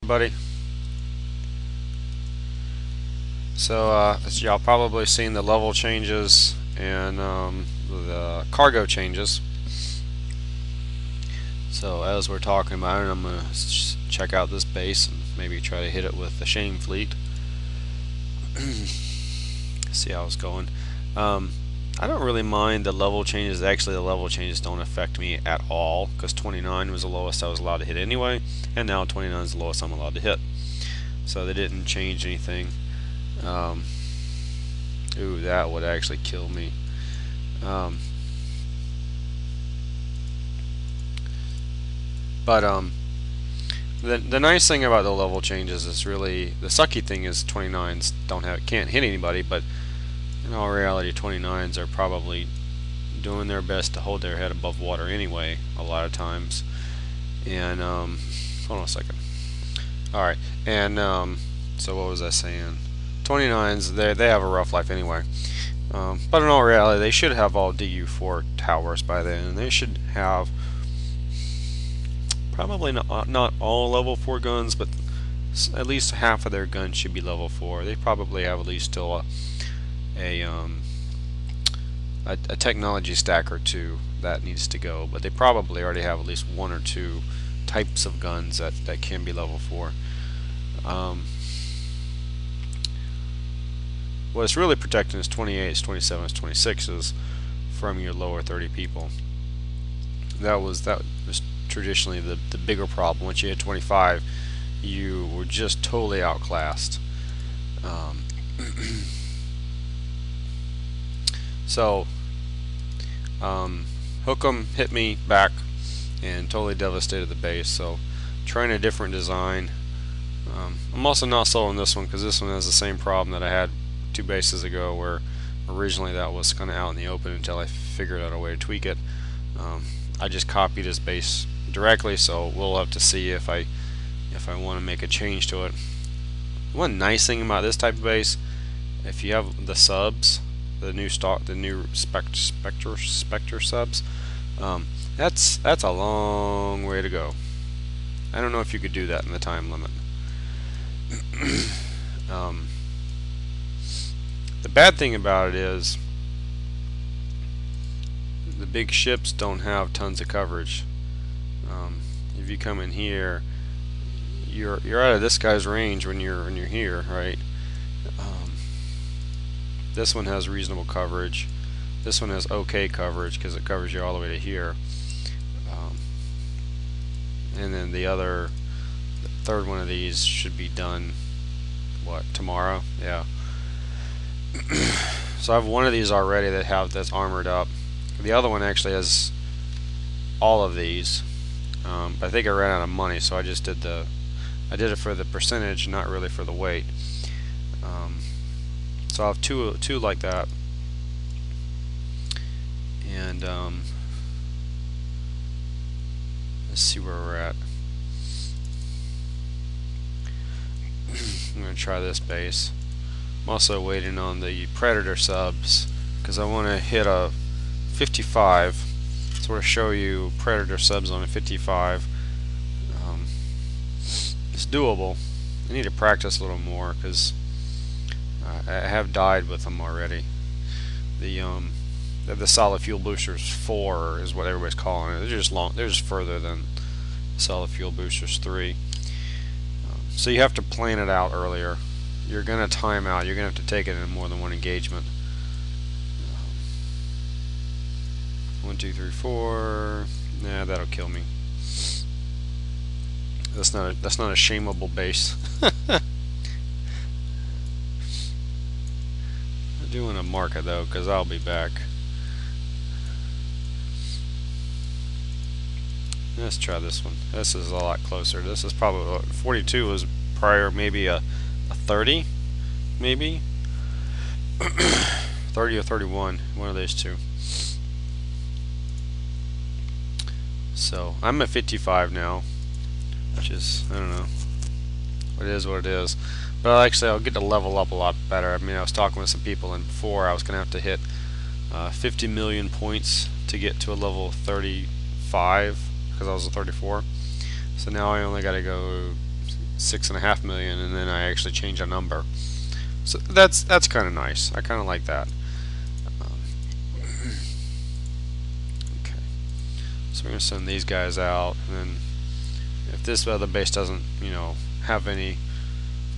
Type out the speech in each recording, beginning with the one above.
Buddy. So, as y'all probably seen the level changes and the cargo changes. So, as we're talking about it, I'm going to check out this base and maybe try to hit it with the Shame Fleet. See how it's going. I don't really mind the level changes. Actually, the level changes don't affect me at all because 29 was the lowest I was allowed to hit anyway, and now 29 is the lowest I'm allowed to hit. So they didn't change anything. Ooh, that would actually kill me. But the nice thing about the level changes is really the sucky thing is 29s can't hit anybody, but in all reality 29s are probably doing their best to hold their head above water anyway a lot of times. And hold on a second. Alright, and so what was I saying? 29s, they have a rough life anyway. But in all reality, they should have all DU4 towers by then, and they should have probably not all level 4 guns, but at least half of their guns should be level 4. They probably have at least still a technology stack or two that needs to go, but they probably already have at least one or two types of guns that can be level 4. What it's really protecting is 28s, 27s, 26s from your lower 30 people. That was traditionally the bigger problem. Once you hit 25, you were just totally outclassed. So Hook'em hit me back and totally devastated the base. So trying a different design. I'm also not selling this one because this one has the same problem that I had 2 bases ago, where originally that was kind of out in the open until I figured out a way to tweak it. I just copied his base directly, so we'll have to see if I want to make a change to it. One nice thing about this type of base, if you have the subs, the new Spectre subs, that's a long way to go. I don't know if you could do that in the time limit. The bad thing about it is the big ships don't have tons of coverage. If you come in here, you're out of this guy's range when you're here, right? This one has reasonable coverage. This one has okay coverage because it covers you all the way to here. And then the third one of these should be done, what, tomorrow? Yeah. So I have one of these already that's armored up. The other one actually has all of these, but I think I ran out of money, so I just did it for the percentage, not really for the weight. So I have two like that, and let's see where we're at. I'm going to try this base. I'm also waiting on the Predator subs because I want to hit a 55. Sort of show you Predator subs on a 55. It's doable. I need to practice a little more because I have died with them already. The Solid Fuel Boosters 4 is what everybody's calling it. They're just further than Solid Fuel Boosters 3. So you have to plan it out earlier. You're going to time out. You're going to have to take it in more than one engagement. 1, 2, 3, 4. Nah, that'll kill me. That's not a shameable base. I do want to mark it though, because I'll be back. Let's try this one. This is a lot closer. This is probably 42 was prior, maybe a 30, maybe 30 or 31, one of those two. So I'm at 55 now, which is, I don't know, it is what it is. But actually I'll get to level up a lot better. I mean, I was talking with some people, and before I was going to have to hit 50 million points to get to a level 35 because I was a 34. So now I only got to go 6.5 million, and then I actually change a number. So that's kind of nice. I kind of like that. Okay, so we're gonna send these guys out, and then if this other base doesn't, have any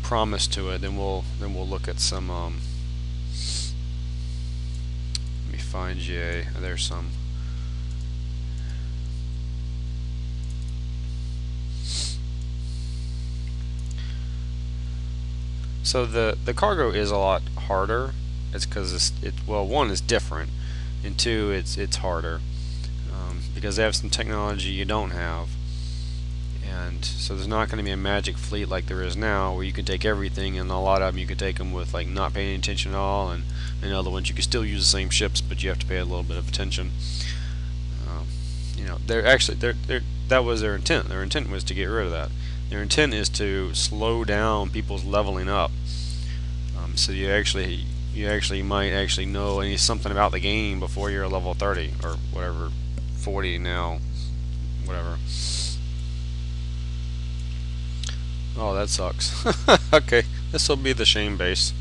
promise to it, then we'll look at some. Let me find GA. There's some. So the cargo is a lot harder. It's because well, one is different, and two, it's harder because they have some technology you don't have, and so there's not going to be a magic fleet like there is now, where you can take everything, and a lot of them you can take them with like not paying attention at all, and other ones you can still use the same ships, but you have to pay a little bit of attention. They're actually that was their intent. Their intent was to get rid of that. Their intent is to slow down people's leveling up. So you might actually know something about the game before you're level 30 or whatever, 40 now, whatever. Oh, that sucks. Okay, this will be the shame base.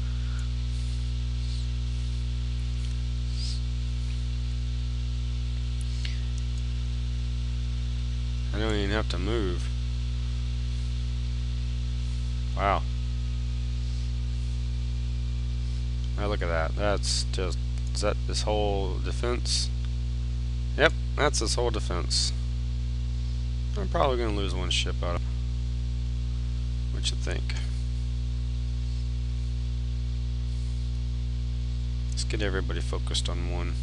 I don't even have to move. Wow. Now look at that. That's just, is that this whole defense? Yep, that's this whole defense. I'm probably going to lose one ship out of it. What you think? Let's get everybody focused on one.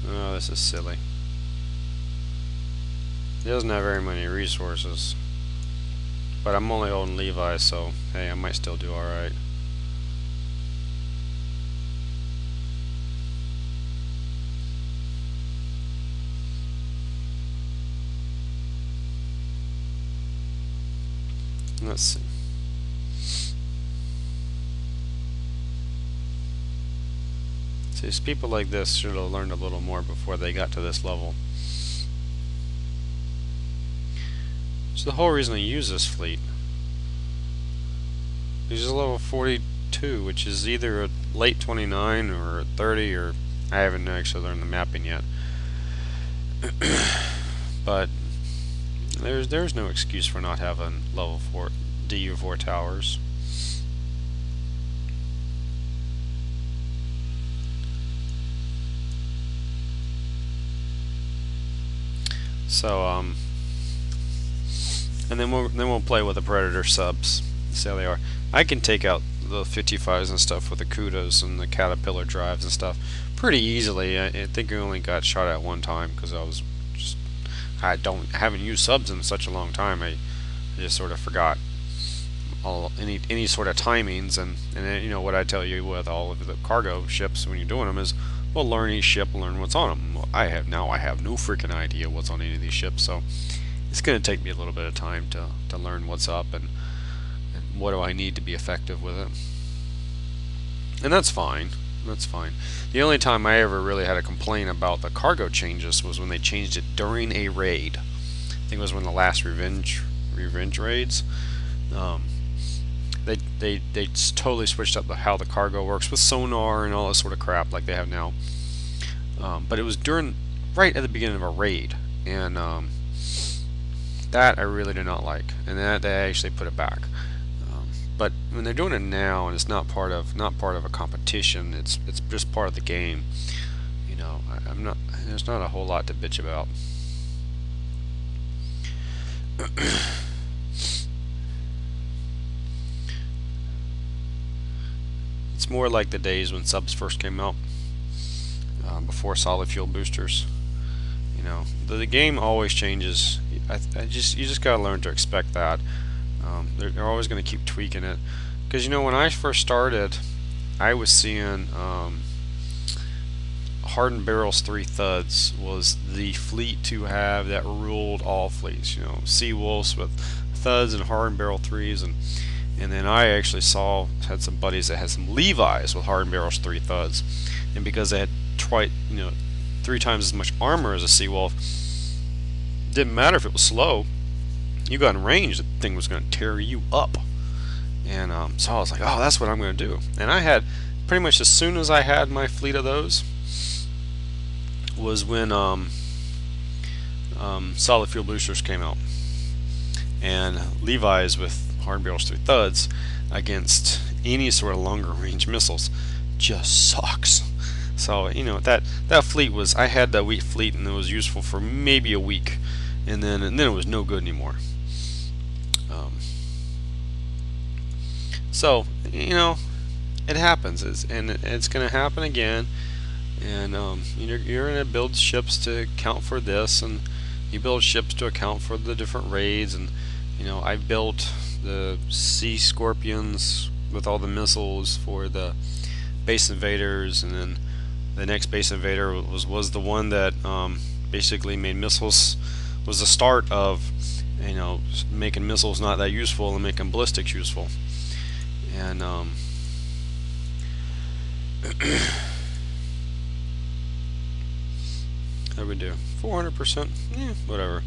Oh, this is silly. He doesn't have very many resources. But I'm only holding Levi, so hey, I might still do alright. Let's see. See, people like this should have learned a little more before they got to this level. So the whole reason I use this fleet is level 42, which is either a late 29 or a 30, or I haven't actually learned the mapping yet. But there's no excuse for not having level 4 DU4 towers. So and then we'll play with the Predator subs, see how they are. I can take out the 55s and stuff with the Kudos and the Caterpillar drives and stuff pretty easily. I think I only got shot at one time because I haven't used subs in such a long time. I just sort of forgot any sort of timings, and what I tell you with all of the cargo ships when you're doing them is, well, learn each ship, learn what's on them. Well, I have no freaking idea what's on any of these ships, so it's going to take me a little bit of time to learn what's up and what do I need to be effective with it. And that's fine. That's fine. The only time I ever really had a complaint about the cargo changes was when they changed it during a raid. I think it was when the last revenge raids. They totally switched up how the cargo works with sonar and all this sort of crap like they have now. But it was right at the beginning of a raid, and that I really did not like, and that they actually put it back. But when they're doing it now, and it's not part of a competition, it's just part of the game. There's not a whole lot to bitch about. It's more like the days when subs first came out, before solid fuel boosters. The game always changes. You just gotta learn to expect that. They're always going to keep tweaking it, Because when I first started, I was seeing Hardened Barrels 3 Thuds was the fleet to have that ruled all fleets. Seawolves with Thuds and Hardened Barrel 3s, and then I actually had some buddies that had some Levi's with Hardened Barrels 3 Thuds, and because they had twice, 3 times as much armor as a Seawolf, didn't matter if it was slow. You got in range, the thing was going to tear you up. And so I was like, oh, that's what I'm going to do. And I had pretty much as soon as I had my fleet of those was when solid fuel boosters came out, and Levi's with Hardened Barrels 3 Thuds against any sort of longer range missiles just sucks. So that fleet was, I had that weak fleet, and it was useful for maybe a week, and then it was no good anymore. So it happens, and it's going to happen again. And you're going to build ships to account for this, and you build ships to account for the different raids. And I built the Sea Scorpions with all the missiles for the base invaders, and then the next base invader was the one that basically made missiles, was the start of making missiles not that useful and making ballistics useful. And how we do? 400%? Yeah, whatever.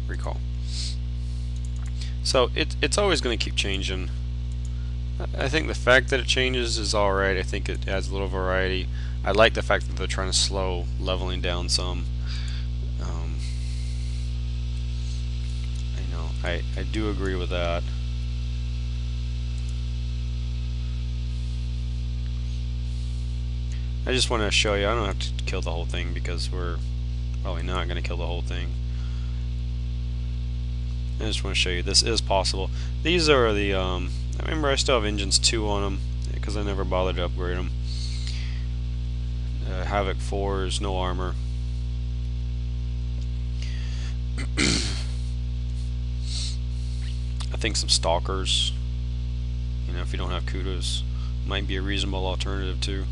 Recall. So it's always going to keep changing. I think the fact that it changes is alright. I think it adds a little variety. I like the fact that they're trying to slow leveling down some. I do agree with that. I just want to show you, I don't have to kill the whole thing because we're probably not going to kill the whole thing. I just want to show you this is possible. These are the, I remember I still have engines 2 on them because I never bothered to upgrade them. Havoc 4s, no armor. I think some Stalkers, if you don't have Kudos, might be a reasonable alternative too.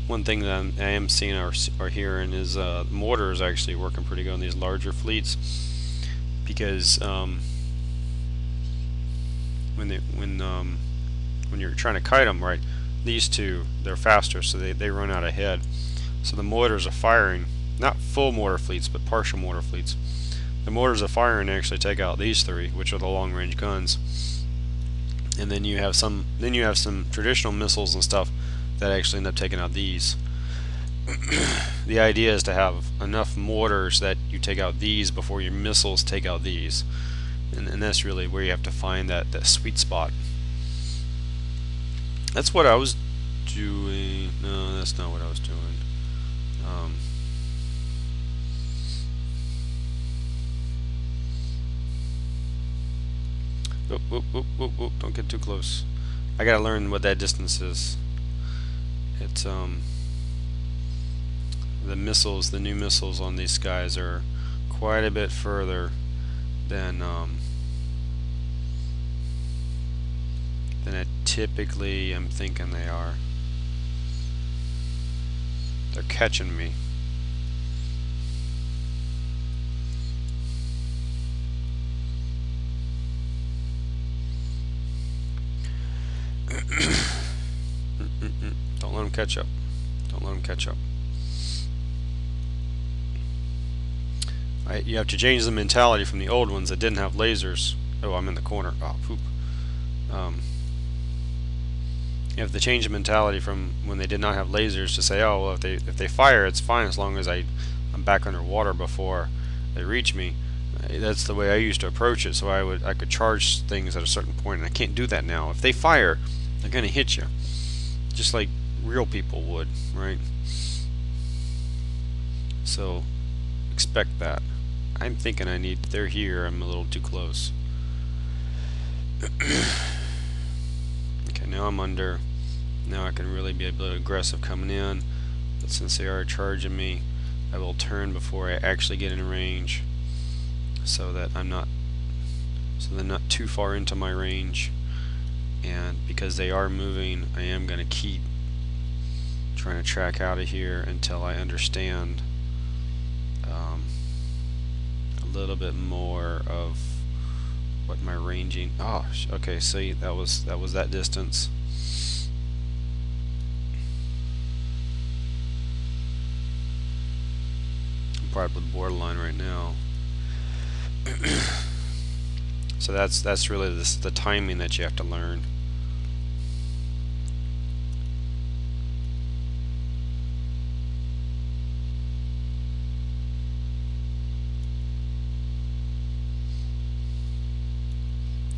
One thing that I am seeing or hearing is mortars actually working pretty good on these larger fleets, because when you're trying to kite them, right, these two, they're faster, so they run out ahead. So the mortars are firing, not full mortar fleets, but partial mortar fleets. The mortars are firing to actually take out these 3, which are the long-range guns. And then you have some traditional missiles and stuff that actually end up taking out these. The idea is to have enough mortars that you take out these before your missiles take out these. And that's really where you have to find that sweet spot. That's what I was doing. No, that's not what I was doing. Whoop, don't get too close. I gotta learn what that distance is. It's the missiles, the new missiles on these guys are quite a bit further than I typically am thinking they are. They're catching me. Don't let them catch up. Don't let them catch up. You have to change the mentality from the old ones that didn't have lasers. Oh, I'm in the corner. Oh, poop. You have to change the mentality from when they did not have lasers to say, oh, well, if they fire, it's fine as long as I'm back underwater before they reach me. That's the way I used to approach it. So I could charge things at a certain point, and I can't do that now. If they fire, they're going to hit you, just like real people would, right? So expect that. I'm thinking they're here. I'm a little too close. Okay, now I'm under. Now I can really be a bit aggressive coming in, but since they are charging me, I will turn before I actually get in range, so that they're not too far into my range. And because they are moving, I am going to keep trying to track out of here until I understand a little bit more of what my ranging. Oh, okay. See, that was that distance. I'm probably borderline right now. So that's really the timing that you have to learn.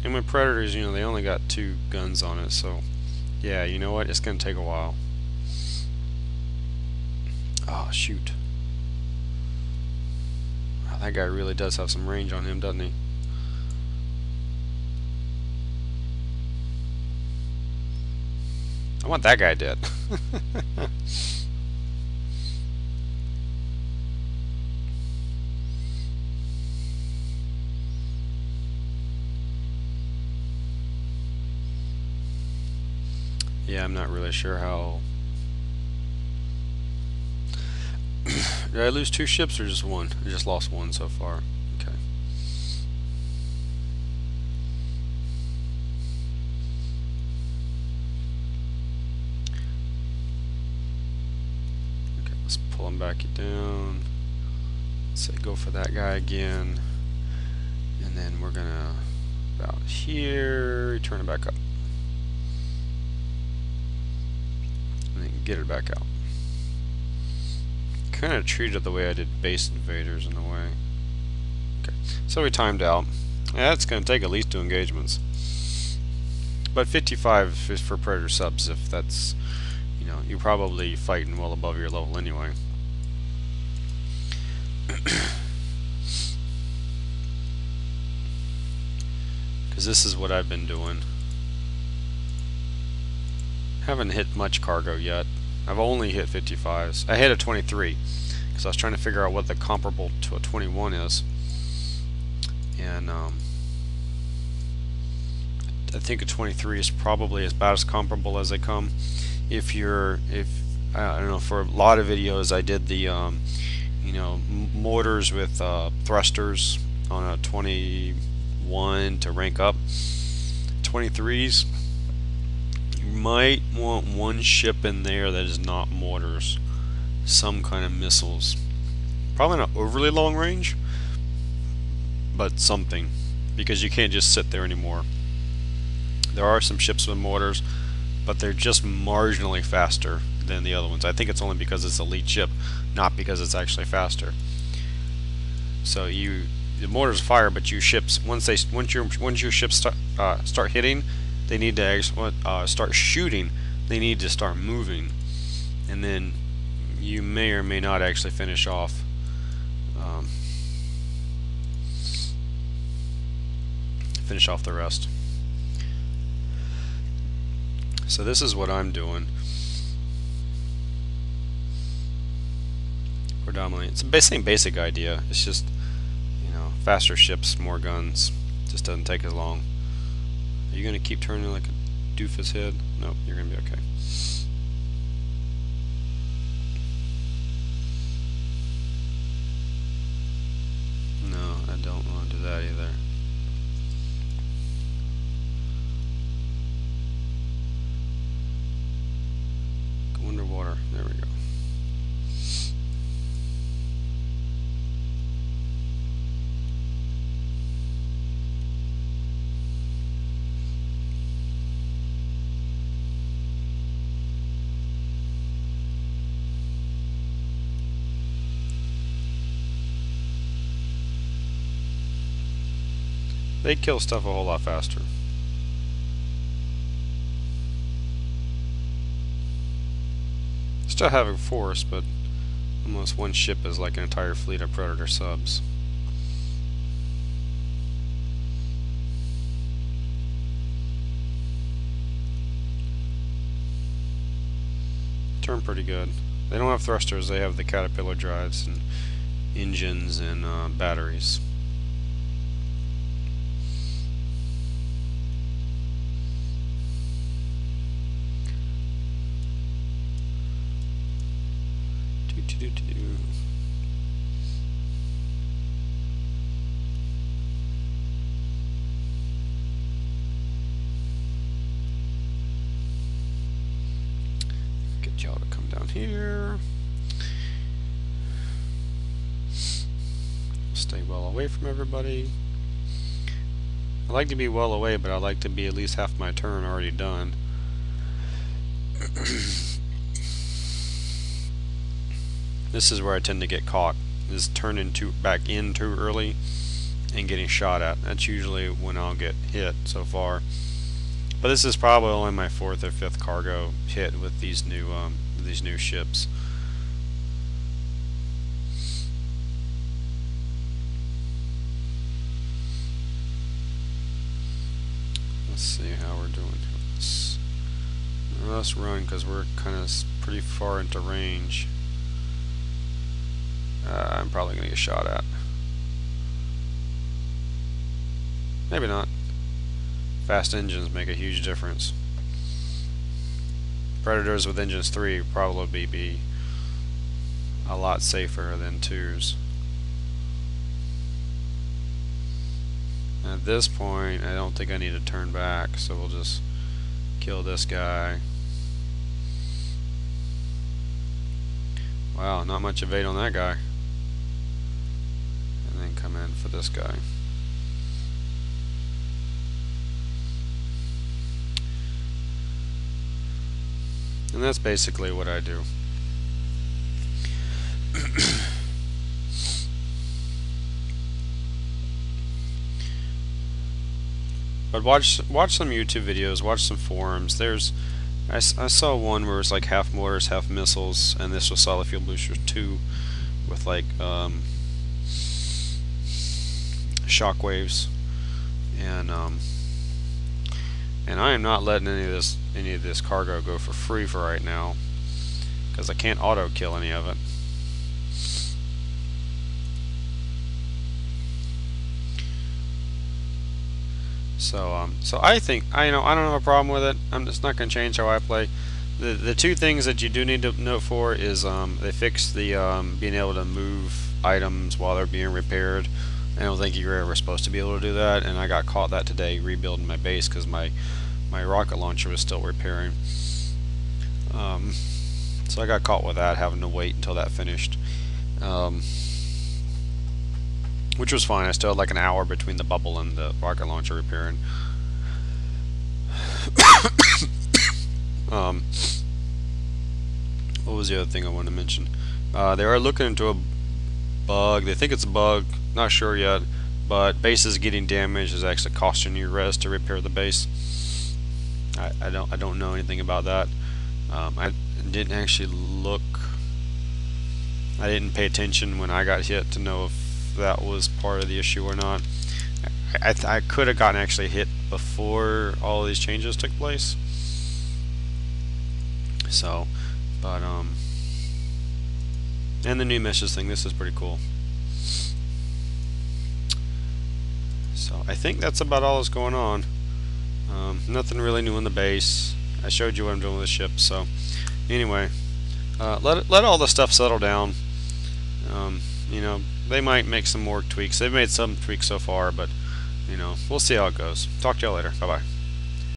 And with Predators, you know, they only got 2 guns on it, so yeah, you know what? It's gonna take a while. Oh shoot! Wow, that guy really does have some range on him, doesn't he? I want that guy dead. Yeah, I'm not really sure how. Did I lose 2 ships or just 1? I just lost 1 so far. Okay. Okay, let's pull him back down. Let's say go for that guy again. And then we're gonna about here, turn it back up. And then get it back out. Kind of treat it the way I did base invaders in a way. Okay, so we timed out. Yeah, that's going to take at least 2 engagements. But 55 is for Predator subs if that's, you know, you're probably fighting well above your level anyway. Because this is what I've been doing. Haven't hit much cargo yet. I've only hit 55s. I hit a 23 because I was trying to figure out what the comparable to a 21 is, and I think a 23 is probably about as comparable as they come. If I don't know, for a lot of videos I did the you know, mortars with thrusters on a 21 to rank up. 23s, you might want 1 ship in there that is not mortars, some kind of missiles. Probably not overly long range, but something, because you can't just sit there anymore. There are some ships with mortars, but they're just marginally faster than the other ones. I think it's only because it's a elite ship, not because it's actually faster. So the mortars fire, but your ships, once your ships start hitting, they need to actually start shooting. They need to start moving, and then you may or may not actually finish off. Finish off the rest. So this is what I'm doing. Predominantly, it's the same basic idea. It's just, you know, faster ships, more guns. Just doesn't take as long. Are you gonna keep turning like a doofus head? Nope, you're gonna be okay. No, I don't want to do that either. Go underwater. There we go. They kill stuff a whole lot faster. Still have a force, but almost 1 ship is like an entire fleet of Predator subs. turn pretty good. They don't have thrusters, they have the Caterpillar drives and engines and batteries. Get y'all to come down here. Stay well away from everybody. I like to be well away, but I like to be at least half my turn already done. This is where I tend to get caught, is turning back in too early and getting shot at. That's usually when I'll get hit so far. But this is probably only my 4th or 5th cargo hit with these new ships. Let's see how we're doing. Let's run because we're kind of pretty far into range. I'm probably going to get shot at. Maybe not. Fast engines make a huge difference. Predators with engines 3 probably be a lot safer than 2s. At this point, I don't think I need to turn back, so we'll just kill this guy. Wow, not much evade on that guy. And then come in for this guy. And that's basically what I do. But watch some YouTube videos, watch some forums. I saw one where it's like half mortars, half missiles, and this was Solid Fuel Boosters 2 with like shockwaves, and I am not letting any of this cargo go for free for right now, because I can't auto kill any of it. So I think I don't have a problem with it. I'm just not going to change how I play. The two things that you do need to note for is they fixed the being able to move items while they're being repaired. I don't think you were ever supposed to be able to do that, and I got caught that today rebuilding my base because my rocket launcher was still repairing. So I got caught with that, having to wait until that finished. Which was fine. I still had like an hour between the bubble and the rocket launcher repairing. What was the other thing I wanted to mention? They are looking into a bug. They think it's a bug. Not sure yet. But bases getting damaged is actually costing you res to repair the base. I don't know anything about that. I didn't actually look. I didn't pay attention when I got hit to know if that was part of the issue or not. I could have gotten actually hit before all these changes took place. So, but and the new meshes thing. This is pretty cool. So I think that's about all that's going on. Nothing really new in the base. I showed you what I'm doing with the ship. So anyway, let all the stuff settle down. You know, they might make some more tweaks. They've made some tweaks so far, but you know, we'll see how it goes. Talk to y'all later. Bye bye.